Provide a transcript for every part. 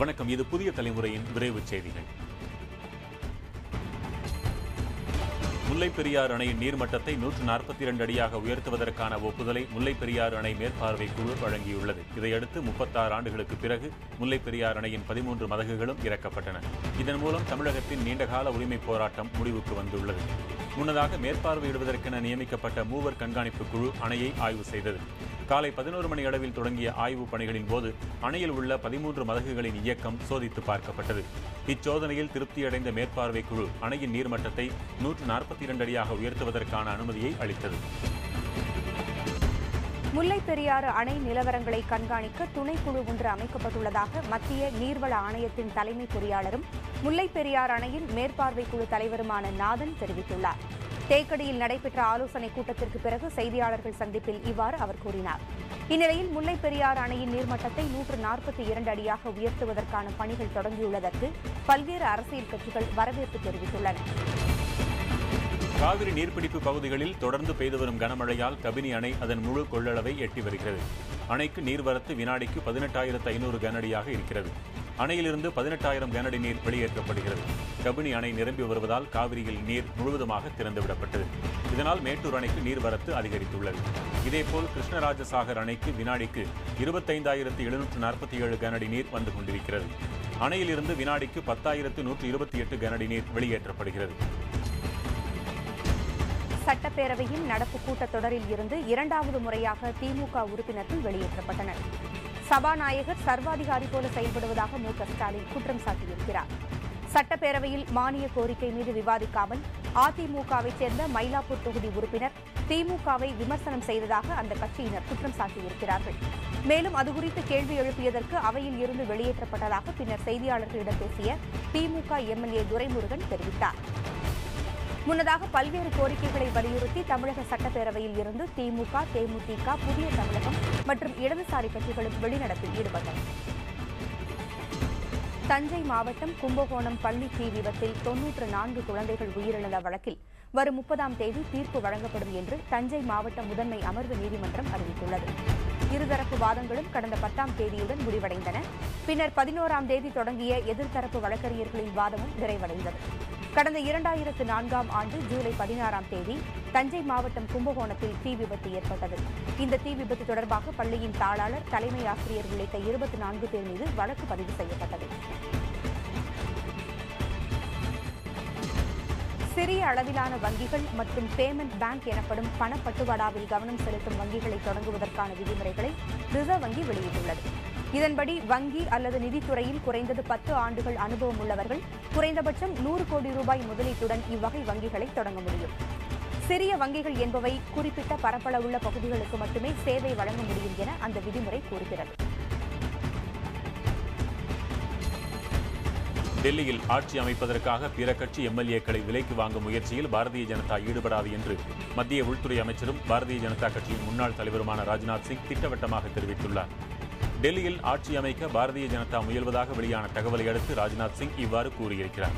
வணக்கம். இது புதிய தலைமுறையின் விரைவு செய்திகள். முல்லைப் பெரியாறு அணையின் நீர்மட்டத்தை 142 அடியாக உயர்த்துவதற்கான ஒப்புதலை முல்லைப் பெரியாறு அணை மேற்பார்வை குழு வழங்கியுள்ளது. இதையடுத்து 36 ஆண்டுகளுக்கு பிறகு முல்லைப் பெரியாறு அணையின் 13 மதகுகளும் இறக்கப்பட்டன. இதன் மூலம் தமிழகத்தின் நீண்டகால உரிமை போராட்டம் முடிவுக்கு வந்துள்ளது. முன்னதாக மேற்பார்வையிடுவதற்கென நியமிக்கப்பட்ட மூவர் கண்காணிப்பு குழு அணையை ஆய்வு செய்தது. காலை 11 மணி அளவில் தொடங்கிய ஆய்வுப் பணிகளின் போது அணையில் உள்ள 13 மதகுகளின் இயக்கம் சோதித்து பார்க்கப்பட்டது. இச்சோதனையில் திருப்தியடைந்த மேற்பார்வை குழு அணையின் நீர்மட்டத்தை 142 அடியாக உயர்த்துவதற்கான அனுமதியை அளித்தது. முல்லைப் பெரியாறு அணை நிலவரங்களை கண்காணிக்க துணைக்குழு ஒன்று அமைக்கப்பட்டுள்ளதாக மத்திய நீர்வள ஆணையத்தின் தலைமை பொறியாளரும் முல்லைப் பெரியாறு அணையின் மேற்பார்வை குழு தலைவருமான நாதன் தெரிவித்துள்ளார். தேக்கடியில் நடைபெற்ற ஆலோசனைக் கூட்டத்திற்கு பிறகு செய்தியாளர்கள் சந்திப்பில் இவ்வாறு அவர் கூறினார். இந்நிலையில் முல்லைப் பெரியாறு அணையின் நீர்மட்டத்தை 142 அடியாக உயர்த்துவதற்கான பணிகள் தொடங்கியுள்ளதற்கு பல்வேறு அரசியல் கட்சிகள் வரவேற்பு தெரிவித்துள்ளன. காவிரி நீர்பிடிப்பு பகுதிகளில் தொடர்ந்து பெய்து வரும் கனமழையால் கபினி அணை அதன் முழு கொள்ளளவை எட்டி வருகிறது. அணைக்கு நீர்வரத்து வினாடிக்கு 18,500 கனஅடியாக இருக்கிறது. அணையிலிருந்து 18,000 கனஅடி நீர் வெளியேற்றப்படுகிறது. கபினி அணை நிரம்பி வருவதால் காவிரியில் நீர் முழுவதுமாக திறந்துவிடப்பட்டது. இதனால் மேட்டூர் அணைக்கு நீர்வரத்து அதிகரித்துள்ளது. இதேபோல் கிருஷ்ணராஜசாகர் அணைக்கு வினாடிக்கு 25,747 கனஅடி நீர் வந்து கொண்டிருக்கிறது. அணையிலிருந்து வினாடிக்கு 10,128 கனஅடி நீர் வெளியேற்றப்படுகிறது. சட்டப்பேரவையின் நடப்பு கூட்டத்தொடரில் இருந்து இரண்டாவது முறையாக திமுக உறுப்பினர்கள் வெளியேற்றப்பட்டனர். சபாநாயகர் சர்வாதிகாரி போல செயல்படுவதாக மு.க.ஸ்டாலின் குற்றம் சாட்டியிருக்கிறார். சட்டப்பேரவையில் மானிய கோரிக்கை மீது விவாதிக்காமல் அதிமுகவைச் சேர்ந்த மயிலாப்பூர் தொகுதி உறுப்பினர் திமுகவை விமர்சனம் செய்ததாக அந்த கட்சியினர் குற்றம் சாட்டியிருக்கிறார்கள். மேலும் அதுகுறித்து கேள்வி எழுப்பியதற்கு அவையில் இருந்து வெளியேற்றப்பட்டதாக பின்னர் செய்தியாளர்களிடம் பேசிய திமுக எம்எல்ஏ துரைமுருகன் தெரிவித்தார். முன்னதாக பல்வேறு கோரிக்கைகளை வலியுறுத்தி தமிழக சட்டப்பேரவையில் இருந்து திமுக, தேமுதிக, புதிய தமிழகம் மற்றும் இடதுசாரி கட்சிகளும் வெளிநடப்பில் ஈடுபட்டன. தஞ்சை மாவட்டம் கும்பகோணம் பள்ளி தீ விபத்தில் 94 குழந்தைகள் உயிரிழந்த வழக்கில் வரும் 30ஆம் தேதி தீர்ப்பு வழங்கப்படும் என்று தஞ்சை மாவட்ட முதன்மை அமர்வு நீதிமன்றம் அறிவித்துள்ளது. இருதரப்பு வாதங்களும் கடந்த 10ஆம் தேதியுடன் முடிவடைந்தன. பின்னர் 11ஆம் தேதி தொடங்கிய எதிர்த்தரப்பு வழக்கறிஞர்களின் வாதமும் நிறைவடைந்தது. கடந்த 2004ஆம் ஆண்டு ஜூலை 16ஆம் தேதி தஞ்சை மாவட்டம் கும்பகோணத்தில் தீ விபத்து ஏற்பட்டது. இந்த தீ விபத்து தொடர்பாக பள்ளியின் தாளாளர், தலைமை ஆசிரியர் உள்ளிட்ட 24 பேர் மீது வழக்கு பதிவு செய்யப்பட்டது. சிறிய அளவிலான வங்கிகள் மற்றும் பேமெண்ட் பேங்க் எனப்படும் பணப்பட்டுவாடாவில் கவனம் செலுத்தும் வங்கிகளை தொடங்குவதற்கான விதிமுறைகளை ரிசர்வ் வங்கி வெளியிட்டுள்ளது. இதன்படி வங்கி அல்லது நிதித்துறையில் குறைந்தது 10 ஆண்டுகள் அனுபவம் உள்ளவர்கள் குறைந்தபட்சம் 100 கோடி ரூபாய் முதலீட்டுடன் இவ்வகை வங்கிகளை தொடங்க முடியும். சிறிய வங்கிகள் என்பவை குறிப்பிட்ட பரப்பளவுள்ள பகுதிகளுக்கு மட்டுமே சேவை வழங்க முடியும் என அந்த விதிமுறை கூறுகிறது. டெல்லியில் ஆட்சி அமைப்பதற்காக பிற கட்சி எம்எல்ஏக்களை விலைக்கு வாங்கும் முயற்சியில் பாரதிய ஜனதா ஈடுபடாது என்று மத்திய உள்துறை அமைச்சரும் பாரதிய ஜனதா கட்சியின் முன்னாள் தலைவருமான ராஜ்நாத் சிங் திட்டவட்டமாக தெரிவித்துள்ளார். டெல்லியில் ஆட்சி அமைக்க பாரதிய ஜனதா முயல்வதாக வெளியான தகவலை அடுத்து ராஜ்நாத் சிங் இவ்வாறு கூறியிருக்கிறார்.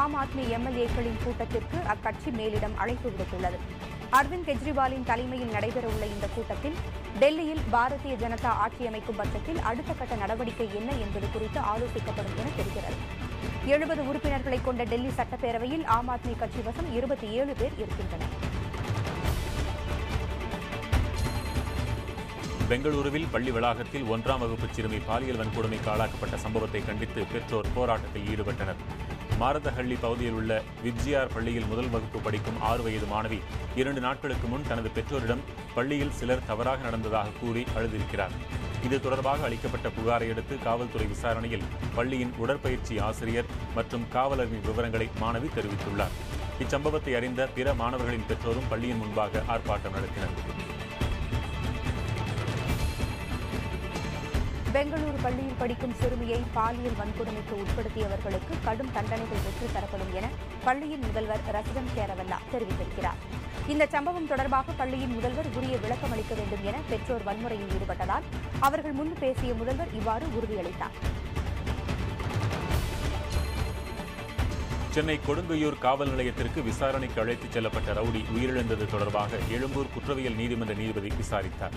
ஆம் ஆத்மி எம்எல்ஏக்களின் கூட்டத்திற்கு அக்கட்சி மேலிடம் அழைப்பு விடுத்துள்ளது. அரவிந்த் கெஜ்ரிவாலின் தலைமையில் நடைபெறவுள்ள இந்த கூட்டத்தில் டெல்லியில் பாரதிய ஜனதா ஆட்சி அமைக்கும் பட்சத்தில் அடுத்த கட்ட நடவடிக்கை என்ன என்பது குறித்து ஆலோசிக்கப்படும் என தெரிகிறது. 70 உறுப்பினர்களை கொண்ட டெல்லி சட்டப்பேரவையில் ஆம் ஆத்மி கட்சி வசம் 27 பேர் இருக்கின்றனர். பெங்களூருவில் பள்ளி வளாகத்தில் 1ஆம் வகுப்பு சிறுமி பாலியல் வன்கொடுமைக்கு ஆளாக்கப்பட்ட சம்பவத்தை கண்டித்து பெற்றோர் போராட்டத்தில் ஈடுபட்டனர். மாரதஹள்ளி பகுதியில் உள்ள விஜிஆர் பள்ளியில் முதல் வகுப்பு படிக்கும் 6 வயது மாணவி 2 நாட்களுக்கு முன் தனது பெற்றோரிடம் பள்ளியில் சிலர் தவறாக நடந்ததாக கூறி அழுதிருக்கிறார். இது தொடர்பாக அளிக்கப்பட்ட புகாரை அடுத்து காவல்துறை விசாரணையில் பள்ளியின் உடற்பயிற்சி ஆசிரியர் மற்றும் காவலரின் விவரங்களை மாணவி தெரிவித்துள்ளார். இச்சம்பவத்தை அறிந்த பிற மாணவர்களின் பெற்றோரும் பள்ளியின் முன்பாக ஆர்ப்பாட்டம் நடத்தினர். பெங்களூரு பள்ளியில் படிக்கும் சிறுமியை பாலியல் வன்கொடுமைக்கு உட்படுத்தியவர்களுக்கு கடும் தண்டனைகள் பெற்றுத் தரப்படும் என பள்ளியின் முதல்வர் ரசிதம் கேரவல்லா தெரிவித்திருக்கிறார். இந்த சம்பவம் தொடர்பாக பள்ளியின் முதல்வர் உரிய விளக்கம் அளிக்க வேண்டும் என பெற்றோர் வன்முறையில் ஈடுபட்டதால் அவர்கள் முன்பு பேசிய முதல்வர் இவ்வாறு உறுதியளித்தார். சென்னை கொடுங்கையூர் காவல் நிலையத்திற்கு விசாரணைக்கு அழைத்துச் செல்லப்பட்ட ரவுடி உயிரிழந்தது தொடர்பாக எழும்பூர் குற்றவியல் நீதிமன்ற நீதிபதி விசாரித்தார்.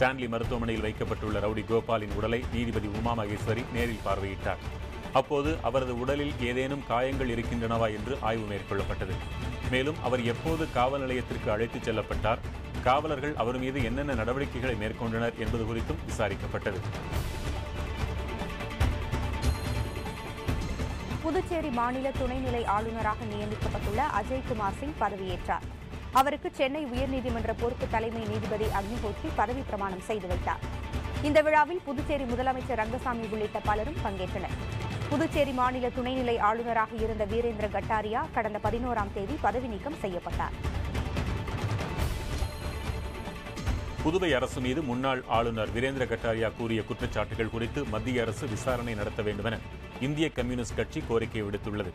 ஸ்டான்லி மருத்துவமனையில் வைக்கப்பட்டுள்ள ரவுடி கோபாலின் உடலை நீதிபதி உமா மகேஸ்வரி நேரில் பார்வையிட்டார். அப்போது அவரது உடலில் ஏதேனும் காயங்கள் இருக்கின்றனவா என்று ஆய்வு மேற்கொள்ளப்பட்டது. மேலும் அவர் எப்போது காவல் நிலையத்திற்கு அழைத்துச் செல்லப்பட்டார், காவலர்கள் அவர் மீது என்னென்ன நடவடிக்கைகளை மேற்கொண்டனர் என்பது குறித்தும் விசாரிக்கப்பட்டது. புதுச்சேரி மாநில துணைநிலை ஆளுநராக நியமிக்கப்பட்டுள்ள அஜய்குமார் சிங் பதவியேற்றார். அவருக்கு சென்னை உயர்நீதிமன்ற பொறுப்பு தலைமை நீதிபதி அக்னிஹோத்ரி பதவி பிரமாணம் செய்து வைத்தார். இந்த விழாவில் புதுச்சேரி முதலமைச்சர் ரங்கசாமி உள்ளிட்ட பலரும் பங்கேற்றனர். புதுச்சேரி மாநில துணைநிலை ஆளுநராக இருந்த வீரேந்திர கட்டாரியா கடந்த 11ஆம் தேதி பதவி நீக்கம் செய்யப்பட்டார். புதுவை அரசு மீது முன்னாள் ஆளுநர் வீரேந்திர கட்டாரியா கூறிய குற்றச்சாட்டுகள் குறித்து மத்திய அரசு விசாரணை நடத்த வேண்டுமென இந்திய கம்யூனிஸ்ட் கட்சி கோரிக்கை விடுத்துள்ளது.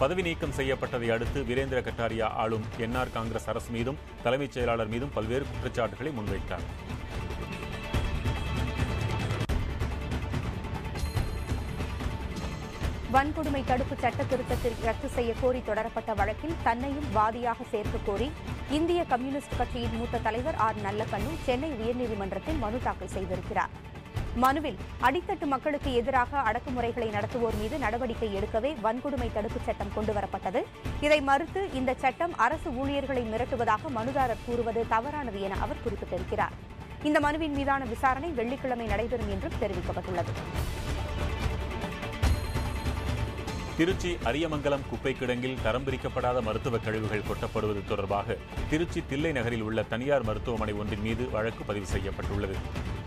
பதவி நீக்கம் செய்யப்பட்டதை அடுத்து வீரேந்திர கட்டாரியா ஆளும் என்ஆர் காங்கிரஸ் அரசு மீதும் தலைமைச் செயலாளர் மீதும் பல்வேறு குற்றச்சாட்டுகளை முன்வைத்தார். வன்கொடுமை தடுப்பு சட்ட திருத்தத்தை ரத்து செய்ய கோரி தொடரப்பட்ட வழக்கில் தன்னையும் வாதியாக சேர்க்க கோரி இந்திய கம்யூனிஸ்ட் கட்சியின் மூத்த தலைவர் ஆர் நல்லக்கண்ணு சென்னை உயர்நீதிமன்றத்தில் மனு தாக்கல் செய்திருக்கிறார். மனுவில் அடித்தட்டு மக்களுக்கு எதிராக அடக்குமுறைகளை நடத்துவோர் மீது நடவடிக்கை எடுக்கவே வன்கொடுமை தடுப்பு சட்டம் கொண்டுவரப்பட்டது. இதை மறுத்து இந்த சட்டம் அரசு ஊழியர்களை மிரட்டுவதாக மனுதாரர் கூறுவது தவறானது என அவர் குறிப்பிட்டிருக்கிறார். இந்த மனுவின் மீதான விசாரணை வெள்ளிக்கிழமை நடைபெறும் என்றும் தெரிவிக்கப்பட்டுள்ளது. திருச்சி அரியமங்கலம் குப்பை கிடங்கில் தரம் பிரிக்கப்படாத மருத்துவக் கழிவுகள் கொட்டப்படுவது தொடர்பாக திருச்சி தில்லை நகரில் உள்ள தனியார் மருத்துவமனை ஒன்றின் மீது வழக்கு பதிவு செய்யப்பட்டுள்ளது.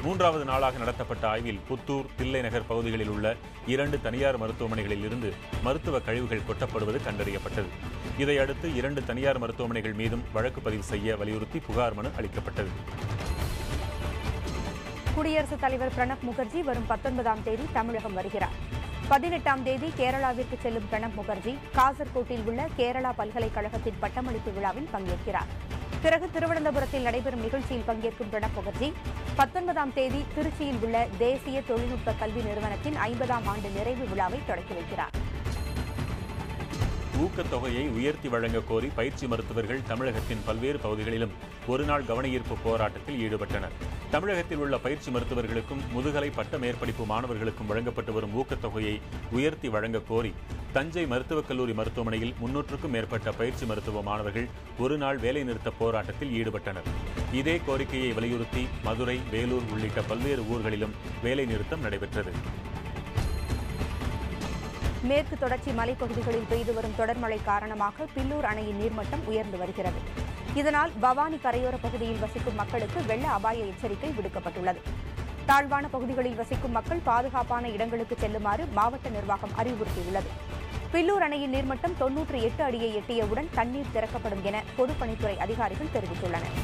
3வது நாளாக நடத்தப்பட்ட ஆய்வில் புத்தூர், தில்லை நகர் பகுதிகளில் உள்ள 2 தனியார் மருத்துவமனைகளில் இருந்து மருத்துவ கழிவுகள் கொட்டப்படுவது கண்டறியப்பட்டது. இதையடுத்து 2 தனியார் மருத்துவமனைகள் மீதும் வழக்கு பதிவு செய்ய வலியுறுத்தி புகார் மனு அளிக்கப்பட்டது. குடியரசுத் தலைவர் பிரணப் முகர்ஜி வரும் 19ஆம் தேதி தமிழகம் வருகிறார். 18ஆம் தேதி கேரளாவிற்கு செல்லும் பிரணப் முகர்ஜி காசர்கோட்டில் உள்ள கேரளா பல்கலைக்கழகத்தின் பட்டமளிப்பு விழாவில் பங்கேற்கிறார். பிறகு திருவனந்தபுரத்தில் நடைபெறும் நிகழ்ச்சியில் பங்கேற்கும் பிரணப் முகர்ஜி 19ஆம் தேதி திருச்சியில் உள்ள தேசிய தொழில்நுட்ப கல்வி நிறுவனத்தின் 50ஆம் ஆண்டு நிறைவு விழாவை தொடக்கி வைக்கிறார். ஊக்கத்தொகையை உயர்த்தி வழங்க கோரி பயிற்சி மருத்துவர்கள் தமிழகத்தின் பல்வேறு பகுதிகளிலும் ஒருநாள் கவனஈர்ப்பு போராட்டத்தில் ஈடுபட்டனர். தமிழகத்தில் உள்ள பயிற்சி மருத்துவர்களுக்கும் முதுகலை பட்ட மேற்படிப்பு மாணவர்களுக்கும் வழங்கப்பட்டு வரும் ஊக்கத்தொகையை உயர்த்தி வழங்க கோரி தஞ்சை மருத்துவக் கல்லூரி மருத்துவமனையில் 300க்கும் மேற்பட்ட பயிற்சி மருத்துவ மாணவர்கள் ஒருநாள் வேலைநிறுத்த போராட்டத்தில் ஈடுபட்டனர். இதே கோரிக்கையை வலியுறுத்தி மதுரை, வேலூர் உள்ளிட்ட பல்வேறு ஊர்களிலும் வேலைநிறுத்தம் நடைபெற்றது. மேற்கு தொடர்ச்சி மலைப்பகுதிகளில் பெய்து வரும் தொடர் மழை காரணமாக பில்லூர் அணையின் நீர்மட்டம் உயர்ந்து வருகிறது. இதனால் பவானி கரையோர பகுதியில் வசிக்கும் மக்களுக்கு வெள்ள அபாய எச்சரிக்கை விடுக்கப்பட்டுள்ளது. தாழ்வான பகுதிகளில் வசிக்கும் மக்கள் பாதுகாப்பான இடங்களுக்கு செல்லுமாறு மாவட்ட நிர்வாகம் அறிவுறுத்தியுள்ளது. பில்லூர் அணையின் நீர்மட்டம் 98 அடியை எட்டியவுடன் தண்ணீர் திறக்கப்படும் என பொதுப்பணித்துறை அதிகாரிகள் தெரிவித்துள்ளனர்.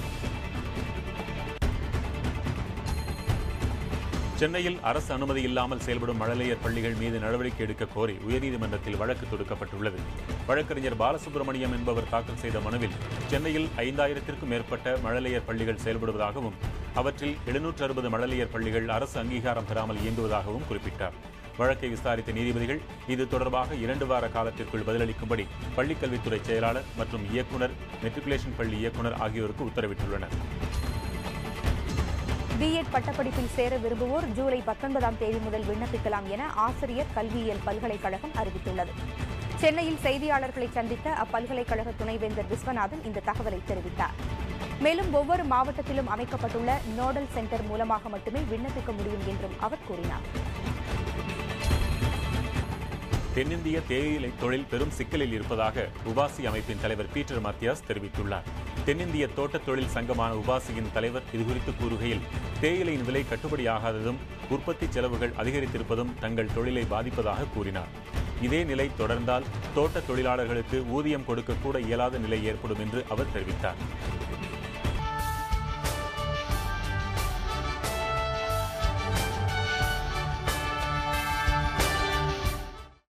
சென்னையில் அரசு அனுமதி இல்லாமல் செயல்படும் மழலையர் பள்ளிகள் மீது நடவடிக்கை எடுக்க கோரி உயர்நீதிமன்றத்தில் வழக்கு தொடுக்கப்பட்டுள்ளது. வழக்கறிஞர் பாலசுப்ரமணியம் என்பவர் தாக்கல் செய்த மனுவில் சென்னையில் 5000த்திற்கும் மேற்பட்ட மழலையர் பள்ளிகள் செயல்படுவதாகவும் அவற்றில் 760 மழலையர் பள்ளிகள் அரசு அங்கீகாரம் பெறாமல் இயங்குவதாகவும் குறிப்பிட்டார். வழக்கை விசாரித்த நீதிபதிகள் இது தொடர்பாக 2 வார காலத்திற்குள் பதிலளிக்கும்படி பள்ளிக்கல்வித்துறை செயலாளர் மற்றும் இயக்குநர், மெட்ரிகுலேஷன் பள்ளி இயக்குநர் ஆகியோருக்கு உத்தரவிட்டுள்ளனர். பிஎட் பட்டப்படிப்பில் சேர விரும்புவோர் ஜூலை 19ஆம் தேதி முதல் விண்ணப்பிக்கலாம் என ஆசிரியர் கல்வியியல் பல்கலைக்கழகம் அறிவித்துள்ளது. சென்னையில் செய்தியாளர்களை சந்தித்த அப்பல்கலைக்கழக துணைவேந்தர் விஸ்வநாதன் இந்த தகவலை தெரிவித்தார். மேலும் ஒவ்வொரு மாவட்டத்திலும் அமைக்கப்பட்டுள்ள நோடல் சென்டர் மூலமாக மட்டுமே விண்ணப்பிக்க முடியும் என்றும் அவர் கூறினார். தென்னிந்திய தேயிலை தொழில் பெரும் சிக்கலில் இருப்பதாக உபாசி அமைப்பின் தலைவர் பீட்டர் மத்தியாஸ் தெரிவித்துள்ளார். தென்னிந்திய தோட்டத் தொழில் சங்கமான உபாசியின் தலைவர் இதுகுறித்து கூறுகையில், தேயிலையின் விலை கட்டுப்படியாகாததும் உற்பத்தி செலவுகள் அதிகரித்திருப்பதும் தங்கள் தொழிலை பாதிப்பதாக கூறினார். இதே நிலை தொடர்ந்தால் தோட்ட தொழிலாளர்களுக்கு ஊதியம் கொடுக்க கூட இயலாத நிலை ஏற்படும் என்று அவர் தெரிவித்தார்.